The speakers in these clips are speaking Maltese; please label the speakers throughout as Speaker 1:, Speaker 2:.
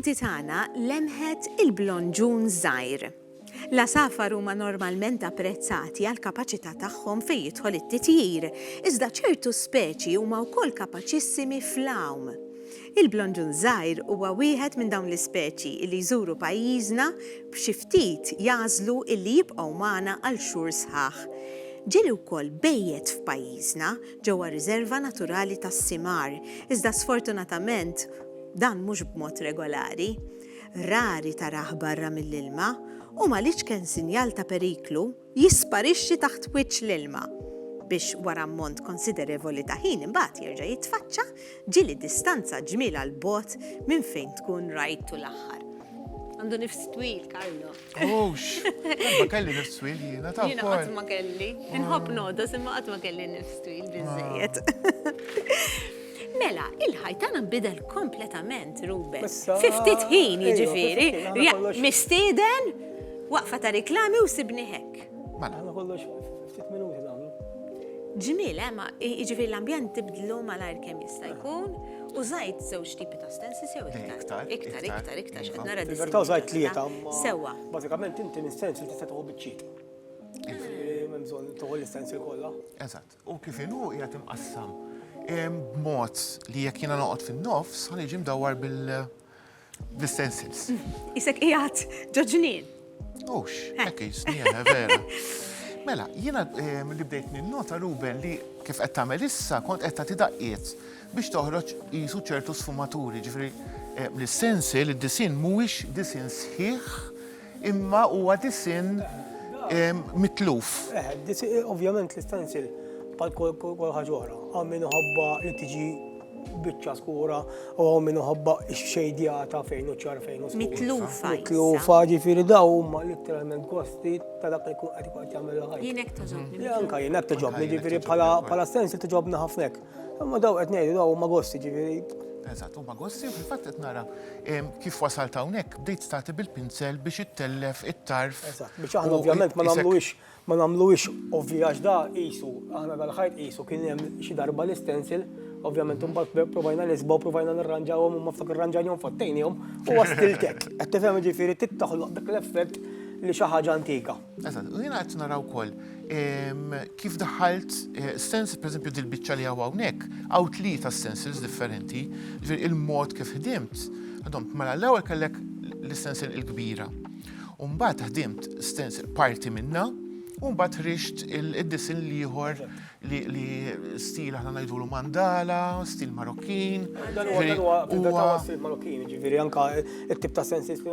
Speaker 1: Il-klijenti tagħna lemħet il-blonġun żgħir. L-asafar huma normalment apprezzati għal kapaċità tagħhom fejn jidħol it-titjir, iżda ċertu speċi huma wkoll kapaċissimi fl-hawn. Il-blonġun żgħir huwa wieħed minn dawn l-ispeċi li jżuru pajjiżna b'xi ftit jażlu illi jibqgħu magħna għal xhur sħaħ. Ġieli wkoll bejjed f'pajjiżna ġewwa riserva naturali tas-Simar, iżda sfortunatament dan mhux b'mod regolari. Rari tarah barra mill-ilma u m'għaliex kien sinjal ta' periklu jisparixxi taħt wiċċ l-ilma biex wara ammont konsiderevoli ta' ħin imbagħad jerġa' jitfaċċa ġieli distanza ġmiela l bogħod minn fejn tkun rajtu l-aħħar. Għandu nifs twil, Karlo.
Speaker 2: Ma kelli nifs twil jiena ta'
Speaker 1: Jiena qatt ma kelli. Inħobb nodos imma qatt ma kelli nifs twil biżżejjed. Mela, il-ħajtana nbidel kompletament, Ruben. Fi ftit ħin jiġifieri, mistieden, waqfa ta' riklami u sibni hekk.
Speaker 3: Għana kollox ftit minuti nagħmlu.
Speaker 1: Ġmiel, ma jiġifieri l-ambjent tibdlu malajr kemm jista' jkun u żgħid żewġ tipi ta' stensis jew iktar. Iktar x'qed nara
Speaker 3: Fil-verità użajt tlieta.
Speaker 1: Sewwa.
Speaker 3: Bażikament inti minn stensil tista' tieħu biċċiet. M'hemm bżonn tieħu l-istensil kollha.
Speaker 2: Eżatt. U kif inhu qiegħed imqassam b'mod li jekk jiena noqgħod fin-nofs ħaniġi mdawwar bil-stencils.
Speaker 1: Isek qiegħed ġoġnien.
Speaker 2: Hekk jisniena vera. Mela, jiena li bdejt ninnota Ruben li kif qed tagħmel issa kont qed tagħti daqqiet biex toħroġ qisu ċertu sfumaturi, ġifieri l-stencil id-disin mhuwiex disin sħiħ imma huwa disin mitluf.
Speaker 3: Ovvjament l-istensil bħal kol ħaġa oħra. Għal min iħobba li tiġi biċċa skura u għal min iħobba x-xejdjata fejn u ċar fejn u skura.
Speaker 1: Mitlufa.
Speaker 3: Mitlufa ġifieri daw huma literalment gosti ta' dak li jkun qed ikun jagħmel ħajja.
Speaker 1: Jien hekk toġobni.
Speaker 3: Anke jien hekk toġobni, ġifieri bħala stensil toġobni ħafna hekk. Imma daw qed ngħidu daw huma gosti ġifieri.
Speaker 2: Eżatt, huma gosti u fil-fatt qed nara kif wasalt hawnhekk bdejt stati bil-pinsel biex ittellef it-tarf.
Speaker 3: Eżatt, biex aħna ovvjament ma nagħmluhiex ovvjax da qisu, aħna dal-ħajt qisu kien hemm xi darba l-istensil, ovvjament imbagħad provajna nisbgħu provajna nirranġawhom u ma ftak irranġajhom fattejnihom u wastiltek. Qed tifhem ġifieri tittaħloq dak l-effett li xi ħaġa antika.
Speaker 2: Eżatt, u jiena qed nara wkoll kif daħħalt stencil pereżempju dil-biċċa li hawnhekk hawn tlieta stencils differenti, ġifieri il-mod kif ħdimt. Għadhom mela l-ewwel kellek l-istencil il-kbira. U mbagħad ħdimt stencil parti minnha u mbagħad ħriġt id-disin ieħor li stil aħna ngħidulu mandala, stil Marokkin.
Speaker 3: Dan huwa stil Marokkin, ġifieri anke it-tip ta' stencils li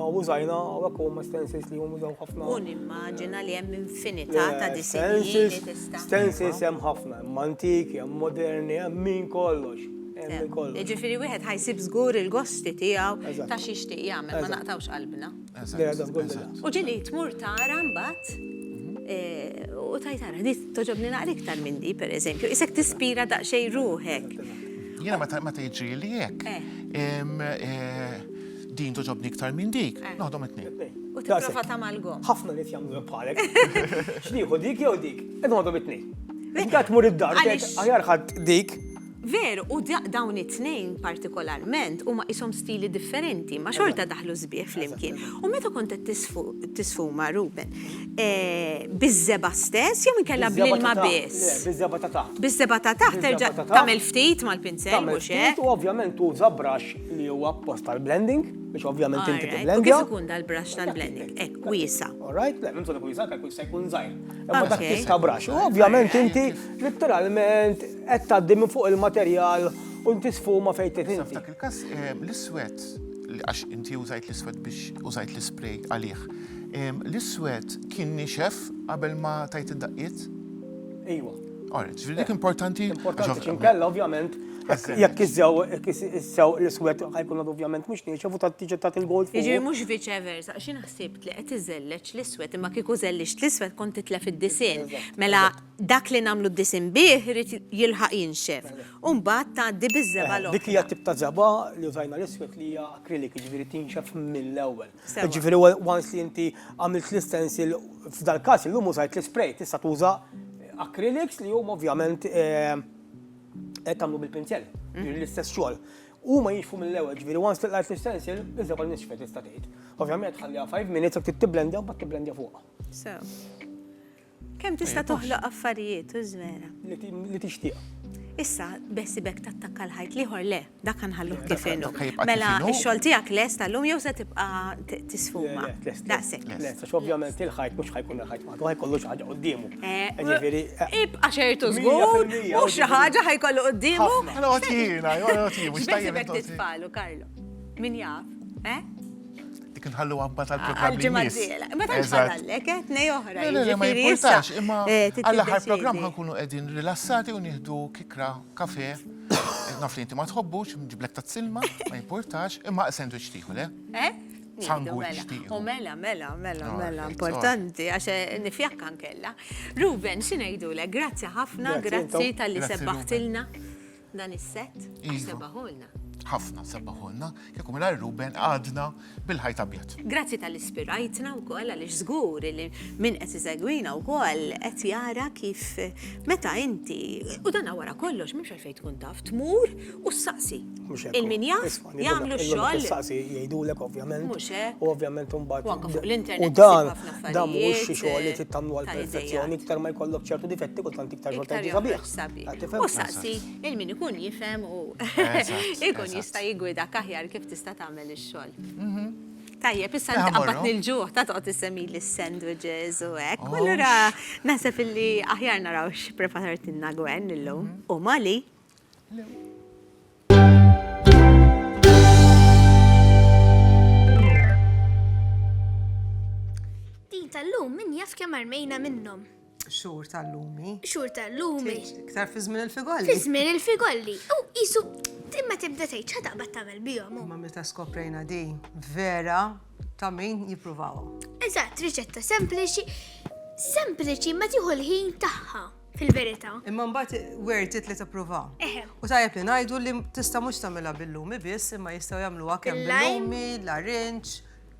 Speaker 3: użajna hawnhekk huma stencils li huma użaw ħafna.
Speaker 1: U nimmaġina li hemm infinità ta' disegni li tista'.
Speaker 3: Stencils hemm ħafna, hemm antiki, hemm moderni, hemm min kollox.
Speaker 1: Ġifieri wieħed ħajsib żgur il-gosti tiegħu ta' xi jixtieq jagħmel ma naqtawx qalbna. U ġieli tmur tara mbagħad u tajtara, di toġobni naqra iktar minn di, pereżempju, isek tispira daqsxejn ruħek.
Speaker 2: Jiena meta jiġri li hekk. Din toġobni iktar minn dik, noħdom it-tnejn.
Speaker 1: U tipprova tagħmalhom.
Speaker 3: Ħafna nies jagħmlu bħalek. X'nieħu dik jew dik? Qed noħdom it-tnejn. Inti tmur id-dar, aħjar ħadd dik.
Speaker 1: Veru, u dawn it-tnejn partikolarment huma qishom stili differenti, ma xorta daħlu sbieħ flimkien. U meta kont qed tisfuma Ruben, biż-żeba stess jew inkella bl-ilma biss?
Speaker 3: Biż-żeba ta' taħt.
Speaker 1: Biż-żeba ta' taħt terġa' tagħmel ftit mal-pinsell mhux hekk?
Speaker 3: U ovvjament tuża brush li huwa appost tal-blending biex ovvjament inti
Speaker 1: U kif ikun dal-brush tal-blending? Hekk wiesa.
Speaker 3: Alright, le minn wiesa jkun se jkun żgħir. Imma dak tista' brush. U ovvjament inti literalment qed tgħaddi minn fuq il-materjal u inti sfuma fejn tinti.
Speaker 2: F'dak il-każ l-iswed għax inti użajt l-iswed biex użajt l-ispray għalih. L-iswed kien nixef qabel ma tajt id-daqqiet?
Speaker 3: Ejwa.
Speaker 2: Alright, dik importanti.
Speaker 3: Importanti xinkella ovvjament jekk issew l-iswed ħajkun ovvjament mhux nieċef u tiġi tagħti il-gold fuq.
Speaker 1: Jiġri mhux viċe versa, xi naħsibt li qed iżelleġ l-iswed imma kieku żellex l-iswed kont titlef id-disinn. Mela dak li nagħmlu d-disinn bih irid jilħaq jinxef. U mbagħad tgħaddi biż-żeba l-oħra.
Speaker 3: Dik hija tip ta' żeba li użajna l-iswed li hija akrilik, jiġifieri tinxef mill-ewwel. Jiġifieri once li inti għamilt l-istensil f'dal każ illum użajt l-ispray tista' tuża acrylics li huma ovvjament qed tagħmlu bil-pinsell, l-istess xogħol. U ma jixfu mill-ewwel, ġifieri once tilqajt l-stencil, iżda kol nisfet tista' tgħid. Ovvjament ħalliha 5 minutes u tittiblendja u mbagħad tibblendja fuqha.
Speaker 1: So, kemm tista' toħloq affarijiet u żvera.
Speaker 3: Li tixtieq.
Speaker 1: Issa, bessi bekk tattakka l-ħajt liħor le, dak ħanħalluh kif inhu.
Speaker 2: ħajibqa'
Speaker 1: Mela,
Speaker 2: kif inhu?
Speaker 1: x-xogħol tiegħek lest tal-lum jew se tibqa' tisfuma. Daqshekk.
Speaker 3: Lest, ovvjament il-ħajt mhux ħajkun il-ħajt maħdu ħajkollu xi ħaġa qudiemu.
Speaker 1: Ibqa' xejtu żgur, mhux xi ħaġa ħajkollu qudiemu.
Speaker 2: Għana għotjina, mux
Speaker 1: X'bessi
Speaker 2: tajjeb
Speaker 1: bekk titfalu, Karlo? Min jaf?
Speaker 2: dik nħallu għamba tal-programm li
Speaker 1: Għal-ġimgħa d-dieħla. Meta nħallek, tnej oħra.
Speaker 2: Ma
Speaker 1: jiġifieri
Speaker 2: jimportax,
Speaker 1: issa,
Speaker 2: imma
Speaker 1: titdeċiedi.
Speaker 2: għall-aħħar programm ħankunu qegħdin rilassati u nieħdu kikra, kafe. Naf li inti ma tħobbux, nġiblek tat-silma, ma jimportax, imma sandwich tieħu le? Sandwich tieħu.
Speaker 1: U mela, importanti, għax nifjakka nkella. Ruben, x'ngħidulek? Grazzi ħafna, grazzi tal-li
Speaker 2: Grazzi,
Speaker 1: sebbaħtilna dan is-set. Sebbaħulna.
Speaker 2: ħafna sabbaħolna, jekk mela Ruben għadna bil-ħajt abjad.
Speaker 1: Grazzi tal-ispirajtna wkoll għaliex żgur li min qed isegwina wkoll qed jara kif meta inti u dan wara kollox mhux għalfejn tkun taf tmur u ssaqsi. Il-min jaf jagħmlu x-xogħol.
Speaker 3: Issaqsi jgħidulek ovvjament.
Speaker 1: Mhux hekk.
Speaker 3: U ovvjament imbagħad.
Speaker 1: U anke fuq l-internet
Speaker 3: U dan
Speaker 1: tisib ħafna
Speaker 3: dan mhuwiex xi
Speaker 1: affarijiet,
Speaker 3: xogħol li tittamlu għal
Speaker 1: tal-idejat.
Speaker 3: perfezzjoni iktar ma jkollok ċertu difetti kultant iktar xogħol
Speaker 1: Iktar
Speaker 3: tajti
Speaker 1: joħroġ
Speaker 3: sabiħ.
Speaker 1: sabiħ. U saqsi il-min ikun jifhem u ikun jista' jigwida aħjar kif tista' tagħmel ix-xogħol. Tajjeb, issa nqabbatni l-ġuħ ta' toqgħod issemmi l-sandwiches u hekk. U allura naħseb illi aħjar naraw x'preparartilna Gwen illum. U Mali.
Speaker 4: Din tal-lum min jaf kemm armejna minnhom.
Speaker 5: Xhur tal-lumi.
Speaker 4: Xhur tal-lumi.
Speaker 5: Iktar fi żmien il-figolli.
Speaker 4: Fi żmien il-figolli. U qisu imma tibda tgħid x'taqbad tagħmel bihom.
Speaker 5: Ma meta skoprejna di vera ta' min jippruvaw.
Speaker 4: Eżatt, riċetta sempliċi ma tieħu l-ħin tagħha fil-verità.
Speaker 5: Imma mbagħad wertit li tippruvaw.
Speaker 4: Eħe.
Speaker 5: U tajjeb li ngħidu li tista' mhux tagħmilha bil-lumi biss, imma jistgħu jagħmluha kemm bil-lumi, l-arinċ,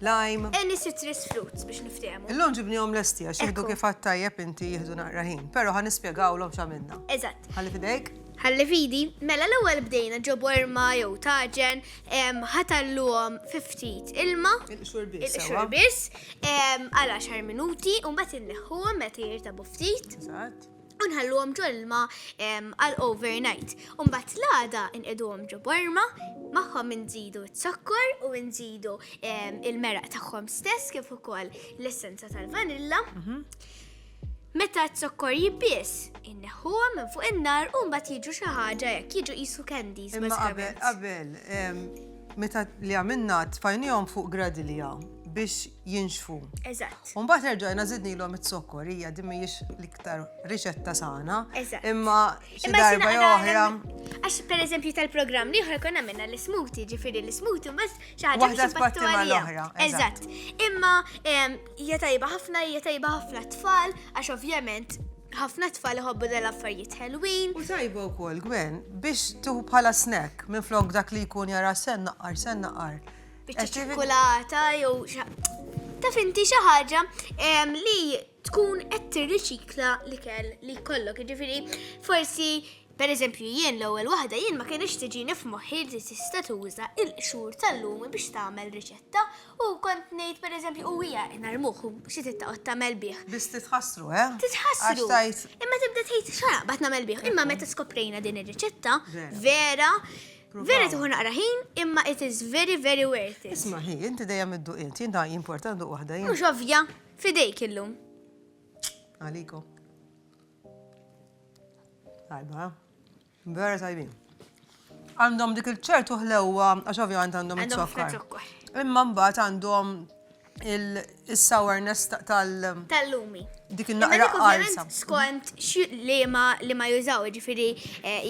Speaker 5: lime.
Speaker 4: Any citrus fruits biex niftehmu.
Speaker 5: Illum ġibnihom lesti għax jieħdu
Speaker 4: Ekku.
Speaker 5: kif tajjeb inti jieħdu naqra ħin, però ħanispjegawlhom x'għamilna.
Speaker 4: Eżatt.
Speaker 5: Ħalli fidejk?
Speaker 4: Ħalli fidi, mela l-ewwel bdejna ġo borma jew taġen, ħatalluhom 50 ilma.
Speaker 5: Il-xurbis.
Speaker 4: Il-xurbis, għal 10 minuti, u mbagħad inneħħuhom meta jirtabu ftit.
Speaker 5: Eżatt.
Speaker 4: Unħalluhom ġo ilma għal overnight. U mbagħad l-għada inqeduhom ġo borma, magħhom inżidu t-sokkor u nżidu il-meraq tagħhom stess kif ukoll l-essenza tal-vanilla. Meta t-sokkor jibbies, inneħħuhom minn fuq in-nar u mbagħad jiġu xi ħaġa hekk jiġu qisu candies.
Speaker 5: Imma qabel, meta li għamilna tfajnihom fuq gradilja biex jinxfu.
Speaker 4: Eżatt.
Speaker 5: Mbagħad nerġajna żidnilhom it-sokkor, hija din mhijiex l-iktar riċetta sana.
Speaker 4: Eżatt.
Speaker 5: Imma xi darba oħra.
Speaker 4: Għax pereżempju tal-programm li oħra konna minna l-smoothie, ġifieri l-smoothie u bas xi ħaġa
Speaker 5: Waħda
Speaker 4: biex
Speaker 5: tbatti
Speaker 4: jibbattu għalija.
Speaker 5: mal-oħra,
Speaker 4: Eżatt. Imma hija tajba ħafna tfal għax ovvjament ħafna tfal iħobbu dal-affarijiet Halloween.
Speaker 5: U tajba wkoll, Gwen, biex tuħu bħala snack minn flok dak li jkun jara sen naqar.
Speaker 4: Biċċa ċokolata jew taf inti xi ħaġa li tkun qed tirriċikla l-ikel li jkollok. Jiġifieri forsi pereżempju jien l-ewwel waħda jien ma kienx tiġini f'moħħi li tista' tuża il-qxur tal-lumi biex tagħmel riċetta u kont ngħid pereżempju u hija narmuh u xi titqgħod tagħmel bih.
Speaker 5: Biss titħassru, eh?
Speaker 4: Titħassru.
Speaker 5: Għax tajt.
Speaker 4: Imma tibda tgħid x'aqbad nagħmel bih. Imma meta skoprejna din ir-riċetta
Speaker 5: Vera.
Speaker 4: vera tieħu naqra ħin imma it is very very worth it.
Speaker 5: Isma' inti dejjem idduqiet, jien da importanti duq waħda jien.
Speaker 4: Mhux ovvja, fidejk illum.
Speaker 5: Għalikom. Tajba, vera tajbin. Għandhom dik il-ċertu ħlewwa, għax ovvjament għandhom
Speaker 4: Għandhom ħafna
Speaker 5: it-sokkar.
Speaker 4: zokkor.
Speaker 5: Imma mbagħad għandhom il-sourness
Speaker 4: Tal-lumi.
Speaker 5: dik
Speaker 4: Imma
Speaker 5: il-naqra
Speaker 4: dik ovvjament
Speaker 5: qarsa.
Speaker 4: skont li ma jużaw, ġifiri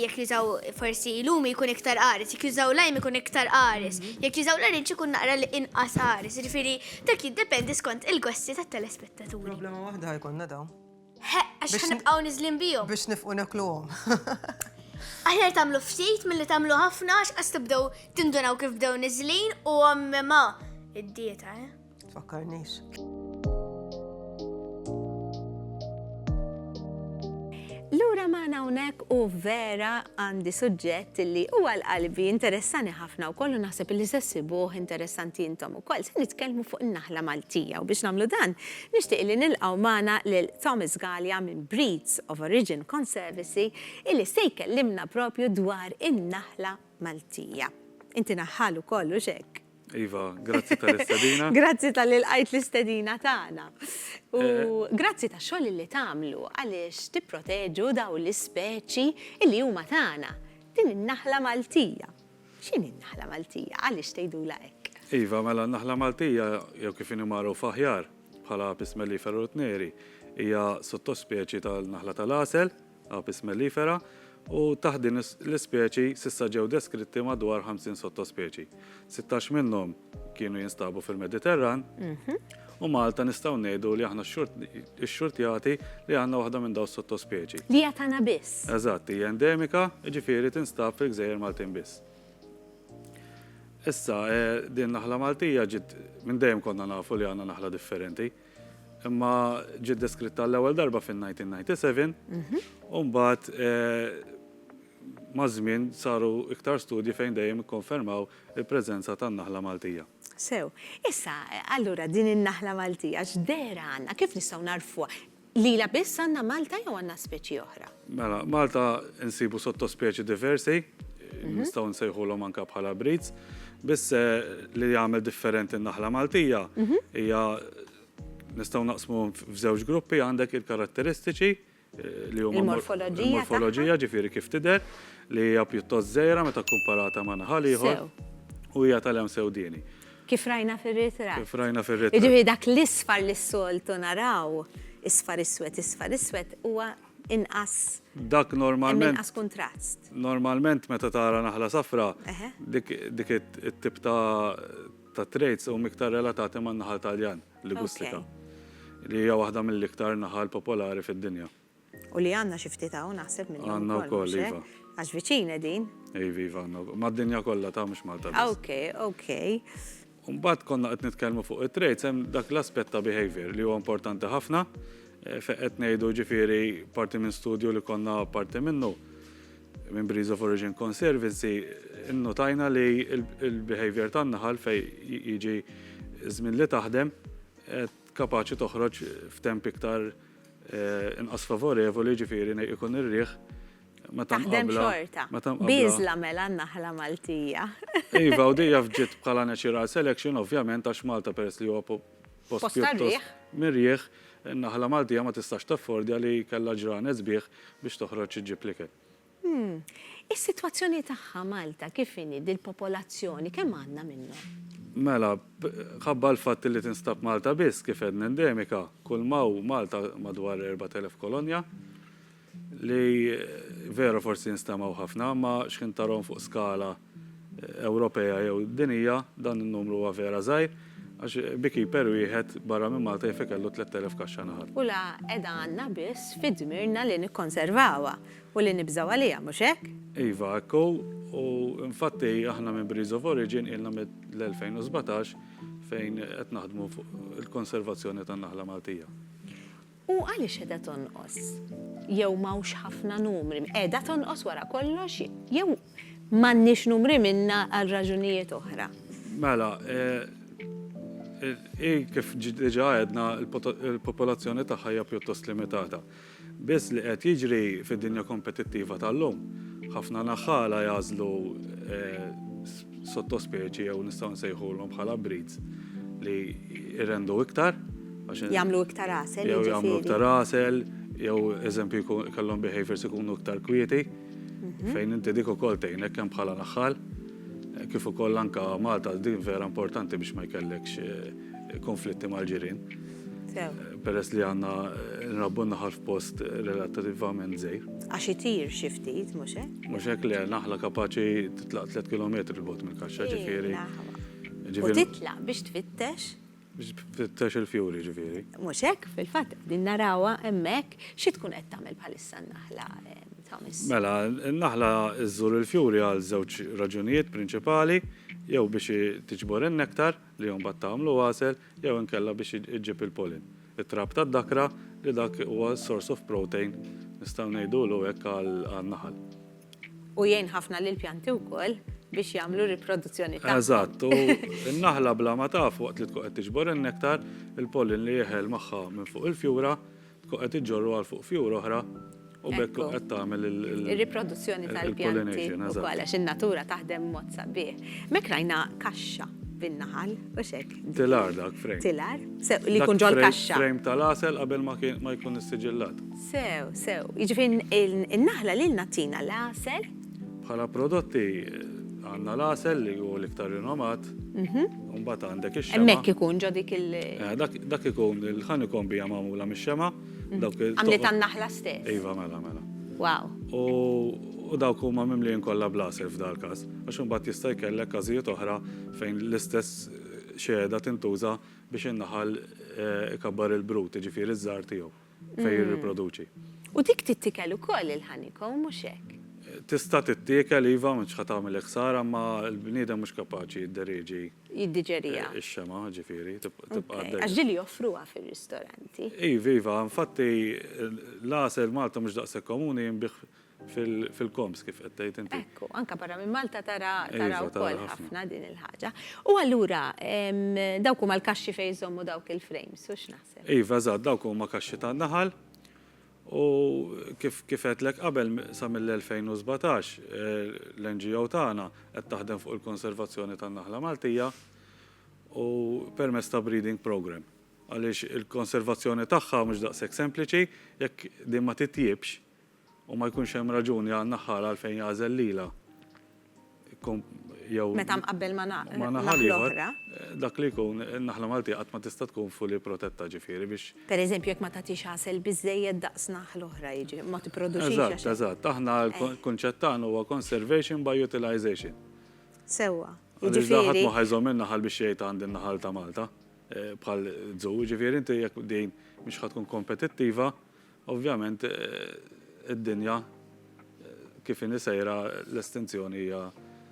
Speaker 4: jekk jużaw forsi lumi jkun iktar qares, jekk jużaw lajm ikun iktar qares, jekk jużaw l-arinċ ikun naqra li inqas qares, ġifiri dak jiddependi skont il-gossi tat-telespettaturi.
Speaker 5: Problema waħda ħajkonna daw.
Speaker 4: Għax ħanibqgħu niżlin bihom.
Speaker 5: Biex nifqu nekluhom.
Speaker 4: Aħjar tagħmlu ftit milli tagħmlu ħafna għax tibdew tindunaw kif bdew niżlin u ma id-dieta,
Speaker 5: Tfakkarniex.
Speaker 1: Lura Laura maħna hawnhekk u vera għandi suġġett li huwa l-qalbi interessani ħafna u kollu naħseb li se ssibuh interessanti intom ukoll. Se nitkellmu fuq in-naħla Maltija u biex nagħmlu dan nixtieq li nilqgħu magħna lil Thomas Gallia minn Breeds of Origin Conservancy illi se jkellimna propju dwar in-naħla Maltija. Inti naħħalu kollu xek.
Speaker 6: Iva, grazzi tal-istedina.
Speaker 1: Grazzi tal-ilqajt l-istedina tagħna. U grazzi tax-xogħol li tagħmlu għaliex tipproteġu daw l-ispeċi li huma tagħna. Din in-naħla Maltija. X'inhi n-naħla Maltija? Għaliex tgħidula hekk?
Speaker 6: Iva, mela n-naħla Maltija jew kif inhu magħruf aħjar bħala Apis mellifera rutneri hija sottospeċi tal-naħla tal-għasel, Apis mellifera, u taħdin l-ispeċi sissa ġew deskritti madwar 50 sottospeċi. 16 minnhom kienu jinstabu fil-Mediterran u Malta nistgħu ngħidu li aħna x-xurtjati li għandna waħda minn dawn sottospeċi.
Speaker 1: Li hija tagħna biss.
Speaker 6: Eżatt, hija endemika, jiġifieri tinstab fil-Gżejjer Maltin biss. Issa, din naħla Maltija ġiet minn dejjem konna nafu li għandna naħla differenti. Imma ġiet deskritta l-ewwel darba fin-1997 u mbagħad ma' żmien saru iktar studji fejn dejjem ikkonfermaw il-preżenza tan-naħla Maltija.
Speaker 1: Sew, issa, allura din in-naħla Maltija x'dera għandna, kif nistgħu narfuha? Lila biss għandna Malta jew għandna speċi oħra?
Speaker 6: Mela, Malta insibu sottospeċi diversi, nistgħu nsejħulhom anke bħala breeds, biss li jagħmel differenti n-naħla Maltija hija nistgħu naqsmu f'żewġ gruppi għandek il-karatteristiċi li huma il-morfoloġija ġifieri kif tidher li hija pjuttost żgħira meta kkumparata ma' naħal ieħor u hija tal-hemm sewdieni.
Speaker 1: Kif rajna fir-ritratt.
Speaker 6: Kif rajna fir-ritratt.
Speaker 1: Jiġifieri dak l-isfar li s-soltu naraw, isfar iswed huwa inqas.
Speaker 6: Dak normalment.
Speaker 1: Inqas kontrast.
Speaker 6: Normalment meta tara naħla safra, dik it-tip ta' traits huma iktar relatati man-naħal Taljan, l-Gustika. Li hija waħda mill-iktar naħal popolari fid-dinja.
Speaker 1: U li għandna xi ftit hawn naħseb minn
Speaker 6: għandna wkoll iva.
Speaker 1: Għax viċina din.
Speaker 6: Iva, mad-dinja kollha ta' mhux Malta.
Speaker 1: Okej.
Speaker 6: Mbagħad konna qed nitkellmu fuq it-traits hemm dak l-aspett ta' behavior li huwa importanti ħafna. Fejn qed ngħidu ġifieri parti minn studju li konna parti minnu minn Breeds of Origin Conservancy innotajna li l-behavior tan-naħal fejn jiġi żmien li taħdem kapaċi toħroġ f'temp iktar inqas favorevoli ġifieri ikun ir-riħ meta
Speaker 1: taħdem xorta. Biżla mela n-naħla Maltija.
Speaker 6: Iva, u dejja fġiet bħala natural selection, ovvjament għax Malta peress li huwa post pjuttost mirrieħ, n-naħla Maltija ma tistax taffordja li kellha ġranet sbieħ biex toħroġ iġġib likel.
Speaker 1: Is-sitwazzjoni tagħha Malta kif inhi dil-popolazzjoni kemm għandna minnhom?
Speaker 6: Mela, ħabba l-fatt li tinstab Malta biss kif edna endemika, kull Malta madwar 4,000 kolonja li vera forsi nistamaw ħafna, ma x'kien tarhom fuq skala Ewropea jew dinija dan in-numru huwa vera żgħir għax beekeeper wieħed barra minn Malta jfek kellu 3,000 kaxxa naħal.
Speaker 1: U la qiegħda għandna biss fid-dmirna li nikkonservawha u li nibżgħu għaliha mhux hekk?
Speaker 6: Iva, ekku u infatti aħna minn Breeds of Origin ilna mill-2017 fejn qed naħdmu fuq il-konservazzjoni tan-naħla Maltija.
Speaker 1: U għaliex qiegħda tonqos? Jew m'hawnx ħafna numri, qiegħda tonqos wara kollox jew m'għandniex numri minnha għal raġunijiet oħra?
Speaker 6: Mela, kif diġà għedna il-popolazzjoni tagħha hija pjuttost limitata. Biss li qed jiġri fid-dinja kompetittiva tal-lum, ħafna naħħala jażlu sottospeċi jew nistgħu nsejħulhom bħala breeds li jrendu iktar.
Speaker 1: Jagħmlu iktar għasel.
Speaker 6: Jew jagħmlu iktar għasel, jew eżempju kellhom behaviors ikunu iktar kwieti, fejn inti dik ukoll tgħinek kemm bħala naħħal. Kif ukoll anke Malta din vera importanti biex ma jkellekx konflitti mal-ġirien. Peress li għandna nrabbu naħal f'post relattivament żgħir.
Speaker 1: Għax itir xi ftit, mhux hekk?
Speaker 6: Mhux hekk li naħla kapaċi titlaq 3 kilometri l-bot mill-kaxxa ġifieri.
Speaker 1: U titlaq biex tfittex?
Speaker 6: Biex tfittex il-fjuri ġifieri.
Speaker 1: Mhux hekk, fil-fatt din narawha hemmhekk xi tkun qed tagħmel bħalissa n-naħla.
Speaker 6: Mela, n-naħla iżżur il-fjuri għal żewġ raġunijiet prinċipali, jew biex tiġbor in-nektar li jom bat tagħmlu għasel, jew inkella biex iġġib il-pollen. It-trab tad-dakra li dak huwa source of protein nistgħu ngħidulu hekk għal-naħal.
Speaker 1: U jgħin ħafna l-pjanti wkoll biex jagħmlu riproduzzjoni tagħhom.
Speaker 6: Eżatt, u n-naħla bla ma taf waqt li tkun qed tiġbor in-nektar, il-pollin li jeħel magħha minn fuq il-fjura, tkun qed iġġorru għal fuq fjura oħra u bekk
Speaker 1: Ekku.
Speaker 6: qed tagħmel
Speaker 1: Ir-riproduzzjoni tal-pjanti
Speaker 6: il-pollination, eżatt.
Speaker 1: ukoll għax in-natura taħdem mod sabiħ. Mek rajna kaxxa bin-naħal, u xek.
Speaker 6: Tilar dak frame.
Speaker 1: Tilar? Li jkun ġol kaxxa.
Speaker 6: Frame tal-asel qabel ma jkun istiġillat.
Speaker 1: Sew. Jiġifieri in-naħla lil natina l-asel.
Speaker 6: Bħala prodotti għandna l-asel li hu l-iktar rinomat, u mbagħad għandek ix-xema.
Speaker 1: Hemmhekk ikun ġo dik il-
Speaker 6: Dak ikun il-ħanikombi hija magħmula mix-xema.
Speaker 1: għamlet tan-naħla stess.
Speaker 6: Iva, mela.
Speaker 1: Wow.
Speaker 6: U dawk huma mimlijin kollha blasel f'dal każ. Għax imbagħad jista' jkellek każijiet oħra fejn l-istess xhieda tintuża biex in-naħal ikabbar il-brut, jiġifieri iż-żgħar tiegħu fejn jirriproduċi.
Speaker 1: U dik tittikel ukoll il-ħanikom mhux hekk.
Speaker 6: Tista' tittiekel iva mhux ħadd tagħmel ħsara, ma l-bniedem mhux kapaċi jiddereġi
Speaker 1: Jiddiġerija.
Speaker 6: ix-xema, ġifieri tibqa'
Speaker 1: Għax
Speaker 6: għaddej.
Speaker 1: ġili joffruha fir-ristoranti.
Speaker 6: Iva, infatti l-asel Malta mhux daqshekk komuni jinbih fil-koms kif qed tgħid inti.
Speaker 1: Ekku, anka barra minn Malta tara
Speaker 6: Iva,
Speaker 1: wkoll
Speaker 6: tara
Speaker 1: ħafna din il-ħaġa. U allura dawk huma l-kaxxi fejn jżommu dawk il-frames, u x'naħseb?
Speaker 6: Iva, eżatt, dawk huma kaxxi tan-naħal u kif qedlek qabel sa mill-2017 l-NGO tagħna qed taħdem fuq il-konservazzjoni tan-naħla Maltija u permezz ta' breeding program. Għaliex il-konservazzjoni tagħha mhux daqshekk sempliċi jekk din ma titjibx u ma jkunx hemm raġuni għan-naħal għalfejn jażel lilha.
Speaker 1: Meta mqabbel ma
Speaker 6: naħal
Speaker 1: naħla
Speaker 6: ieħor,
Speaker 1: oħra.
Speaker 6: dak li jkun in-naħla Maltija qatt ma tista' tkun fully protetta ġifieri biex.
Speaker 1: Per eżempju, jekk ma tagħtix ħasel biżejjed daqs naħla oħra jiġi, ma tipproduċix.
Speaker 6: Eżatt. Aħna l-kunċett tagħna huwa conservation by utilization.
Speaker 1: Sewwa.
Speaker 6: Għaliex daħat
Speaker 1: Jiġifieri,
Speaker 6: ma ħajżom in-naħal biex jgħid għandi n-naħal ta' Malta bħal żu, ġifieri inti jekk din mhix ħadd tkun kompetittiva, ovvjament id-dinja kif inhi sejra l-estinzjoni hija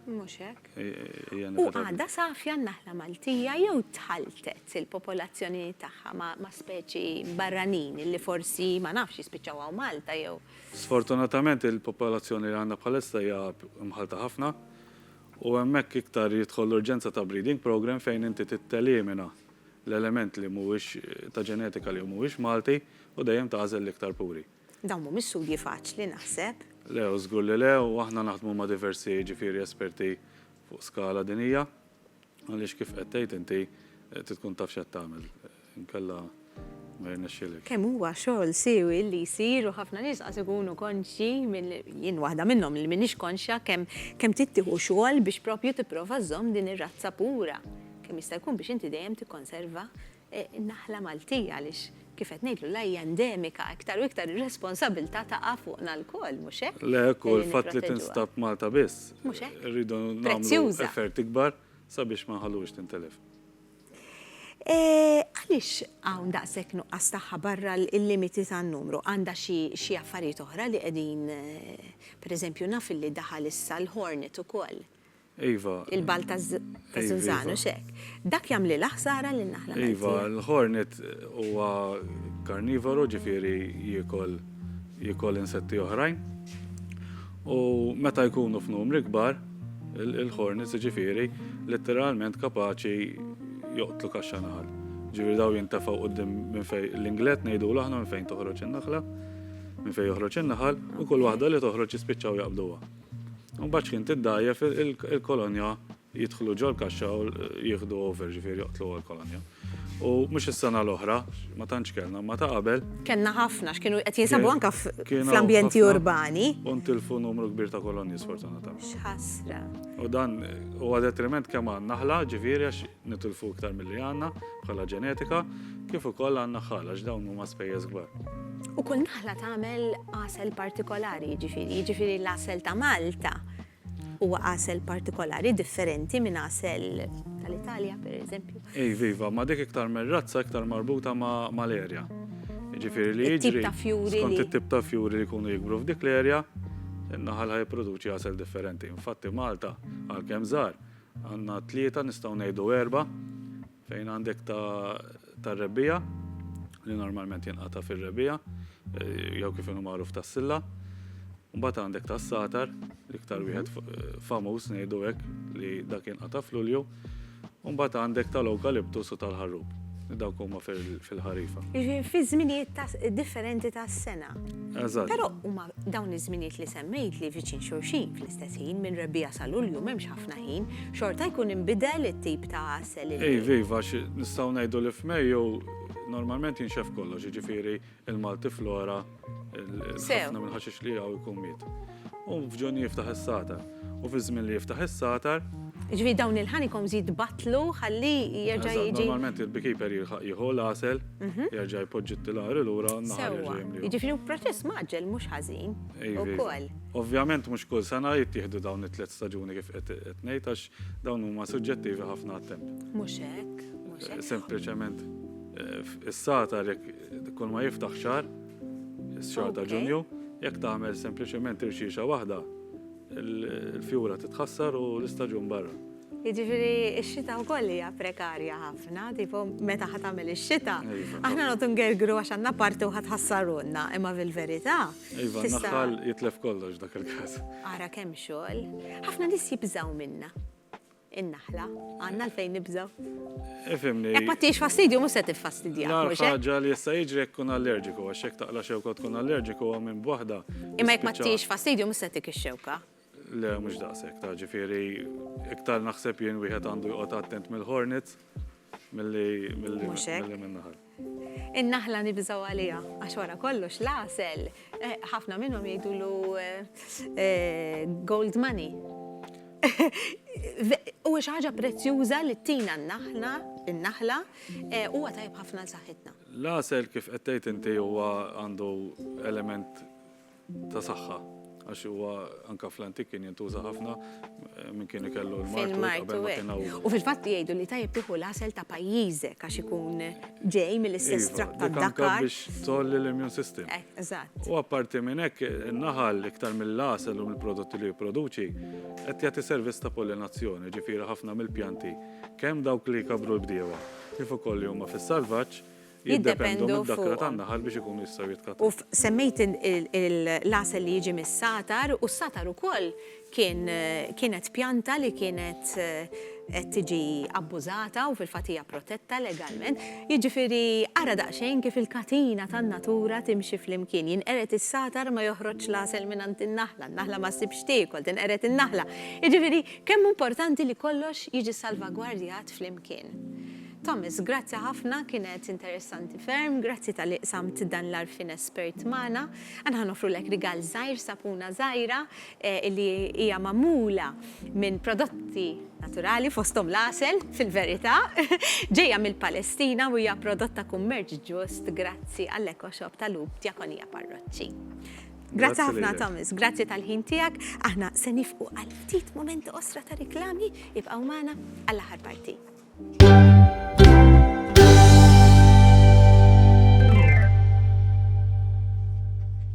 Speaker 1: mhux hekk.
Speaker 6: hija
Speaker 1: U
Speaker 6: inevitabbli.
Speaker 1: għadha safja n-naħla Maltija jew tħaltet il-popolazzjoni tagħha ma' speċi barranin li forsi ma nafx jispiċċaw Malta jew.
Speaker 6: Sfortunatament il-popolazzjoni li għandna bħalissa hija mħalta ħafna u hemmhekk iktar jidħol l-urġenza ta' breeding program fejn inti tittelimina l-element li mhuwiex ta' ġenetika li mhuwiex Malti u dejjem tażel l-iktar puri.
Speaker 1: Dawn mhumiex studji faċli naħseb.
Speaker 6: Le, u żgur li le, u aħna naħdmu ma' diversi ġifieri esperti fuq skala dinija, għaliex kif qed tgħid inti tkun taf x'qed tagħmel. Inkella ma jirnexxielek.
Speaker 1: Kemm huwa xogħol siewi li jsir u ħafna nies qas ikunu konxi jien waħda minnhom li m'iniex konxja kemm tittieħu xogħol biex propju tipprova żomm din ir-razza pura. Kemm jista' jkun biex inti dejjem tikkonserva n-naħla Maltija għaliex kif qed ngħidlu hija endemika iktar u iktar ir-responsabilità taqa' fuqna l-koll mhux hekk?
Speaker 6: Le, u l-fatt li tinstab Malta biss.
Speaker 1: Mhux hekk?
Speaker 6: Rridu nagħmlu
Speaker 1: Prezzjuża.
Speaker 6: effert ikbar sabiex ma nħallux tintelef.
Speaker 1: Għaliex hawn daqshekk nuqqas tagħha barra l-limiti tan-numru għandha xi affarijiet oħra li qegħdin pereżempju naf li daħal issa l-Hornet ukoll.
Speaker 6: Iva.
Speaker 1: Il-bal ta' Zużanu xek. Dak jagħmli l-ħsara lin-naħla
Speaker 6: Iva,
Speaker 1: Maltija.
Speaker 6: l-Hornet huwa karnivoru ġifieri jiekol insetti oħrajn. U meta jkunu f'numri kbar, il-Hornets ġifieri letteralment kapaċi joqtlu kaxxa naħal. Ġifieri daw jintefgħu quddiem minn fejn l-Inglet ngħidu aħna minn fejn toħroġ in-naħla, minn fejn joħroġ in-naħal u kull waħda li toħroġ jispiċċaw jaqbduha. Mbagħad kien tiddajjef il-kolonja jidħlu ġol kaxxa u jieħdu over ġifieri joqtlu l-kolonja. U mhux is-sena l-oħra, ma tantx kellna, ma ta' qabel.
Speaker 1: Kenna ħafna x'kienu qed jinsabu anke
Speaker 6: Kienu
Speaker 1: fl-ambjenti
Speaker 6: ħafna
Speaker 1: urbani.
Speaker 6: U ntilfu numru kbir ta' kolonji sfortunatament.
Speaker 1: X'ħasra.
Speaker 6: U dan huwa detriment kemm għan-naħla ġifieri għax nitilfu iktar milli għandna bħala ġenetika, kif ukoll għan-naħħal għax dawn huma spejjeż kbar.
Speaker 1: U kull naħla tagħmel għasel partikolari, jiġifieri l-għasel ta' Malta huwa għasel partikolari differenti minn għasel tal-Italja, pereżempju.
Speaker 6: Viva, ma dik iktar mir-razza iktar marbuta ma' l-erja. Ġifieri li
Speaker 1: It-tip
Speaker 6: jiġri
Speaker 1: ta' fjuri
Speaker 6: skont
Speaker 1: li-
Speaker 6: it-tip ta' fjuri li jkunu jikbru f'dik l-erja, in-naħal ħajproduċi għasel differenti. Infatti Malta għalkemm żgħar għandna 3 nistgħu ngħidu 4 fejn għandek ta' rebbija li normalment jinqata fir-rebbija, jew kif inhu magħruf tas-silla. Mbagħad għandek tas-satar, l-iktar wieħed famuż ngħidu hekk li dak inqata' f'Lulju. U mbagħad għandek tal-eukaliptus u tal-ħarrub. Dawk huma fil-ħarifa.
Speaker 1: Fi żminijiet differenti tas-sena.
Speaker 6: Eżatt.
Speaker 1: Però huma dawn iż-żminijiet li semmejt li viċin xulxin fl-istess ħin minn rebbija sa Lulju m'hemmx ħafna ħin, xorta jkun inbidel it-tip ta' għasel.
Speaker 6: Viva, nistgħu ngħidu li f'Mejju normalment jinxef kollox, jiġifieri il-Malti flora, ħafna minn ħaxix li għaw jkun miet. U f'ġunju jiftaħ is-satar. U fi żmien li jiftaħ is-satar.
Speaker 1: Ġifieri dawn il-honeycombs jitbatlu ħalli jerġa' jiġi.
Speaker 6: Normalment il-beekeeper jieħu l-għasel, jerġa' jpoġġi t-tilari lura n-naħar jerġa' jimli.
Speaker 1: Jiġifieri proċess maġġel mhux ħażin ukoll.
Speaker 6: Ovvjament mhux kull sena jittieħdu dawn it-tliet staġuni kif qed ngħid għax dawn huma suġġettivi ħafna għat-temp.
Speaker 1: Mhux hekk, mhux hekk.
Speaker 6: Sempliċement is-satar jekk kull ma jiftaħ xahar, is-xahar ta' Ġunju, jekk tagħmel sempliċement irxixa waħda, il-fjura titħassar u l-istaġun barra.
Speaker 1: Jiġifieri x-xita wkoll hija prekarja ħafna, tipo meta ħadd tagħmel ix-xita. Aħna nagħtu ngergru għax għandna parti u ħassarunna, imma fil-verità.
Speaker 6: Iva, naħħal jitlef kollox dak il-każ.
Speaker 1: Ara kemm xogħol. Ħafna nies jibżgħu minna. In-naħla, għandna l-fejn nibżgħu.
Speaker 6: Ifhimni.
Speaker 1: Jekk ma tgħix fastidju mhux se tiffastidjak.
Speaker 6: Ħaġa li jista' jiġri jekk tkun allerġiku, għax jekk taqla xewka tkun allerġiku huwa minn waħda.
Speaker 1: Imma jekk ma tgħix fastidju mhux se tik ix-xewka.
Speaker 6: Le, mhux daqshekk, ta' ġifieri iktar naħseb jien wieħed għandu joqgħod attent mill-hornets milli min-naħar.
Speaker 1: In-naħla nibżgħu għaliha għax wara kollox l-għasel. Ħafna minnhom jgħidulu gold money. U xi ħaġa prezzjuża li tina n-naħla huwa tajjeb ħafna l saħħitna.
Speaker 6: L-għasel kif qed tgħid inti huwa għandu element ta' saħħa. Għax huwa anka fl-antik kien jintuża ħafna minn kien ikellu l-martu.
Speaker 1: U fil-fatt jgħidu li tajjeb tieħu l-għasel ta' pajjiżek għax ikun ġej mill-istess trapp tad-Dakar.
Speaker 6: Biex tolli l-immune system.
Speaker 1: Eżatt.
Speaker 6: U apparti minn hekk in-naħal iktar mill-għasel u mill-prodotti li jipproduċi qed jagħti servizz ta' pollinazzjoni, ġifieri ħafna mill-pjanti kemm dawk li jkabru l-bdiewa kif ukoll li huma fis-salvaġġ jiddependu mid-dakra tan-naħal biex ikunu jistgħu jitkattu.
Speaker 1: U semmejt l-għasel li jiġi mis-satar u s-satar ukoll kienet pjanta li kienet qed tiġi abbużata u fil-fatt hija protetta legalment. Jiġifieri ara daqsxejn kif il-katina tan-natura timxi flimkien. Jinqeret is-satar ma joħroġ l-għasel mingħand in-naħla, n-naħla ma ssibx tiekol, tinqeret in-naħla. Jiġifieri kemm importanti li kollox jiġi salvagwardjat flimkien. Thomas, grazzi ħafna, kienet interessanti ferm, grazzi tal-li qsamt dan l-arfin espert magħna. Għana ħanofru lek rigal żgħir, sapuna żgħira li hija magħmula minn prodotti naturali fosthom l-għasel fil-verità, ġejja mill-Palestina u hija prodotta kummerċ ġust grazzi għall-EcoShop tal-Lub Djakonija Parroċċi. Grazzi ħafna Thomas, grazzi tal-ħin tiegħek. Aħna se nifqu għal ftit momenti osra ta' riklami, jibqgħu magħna għall-aħħar parti.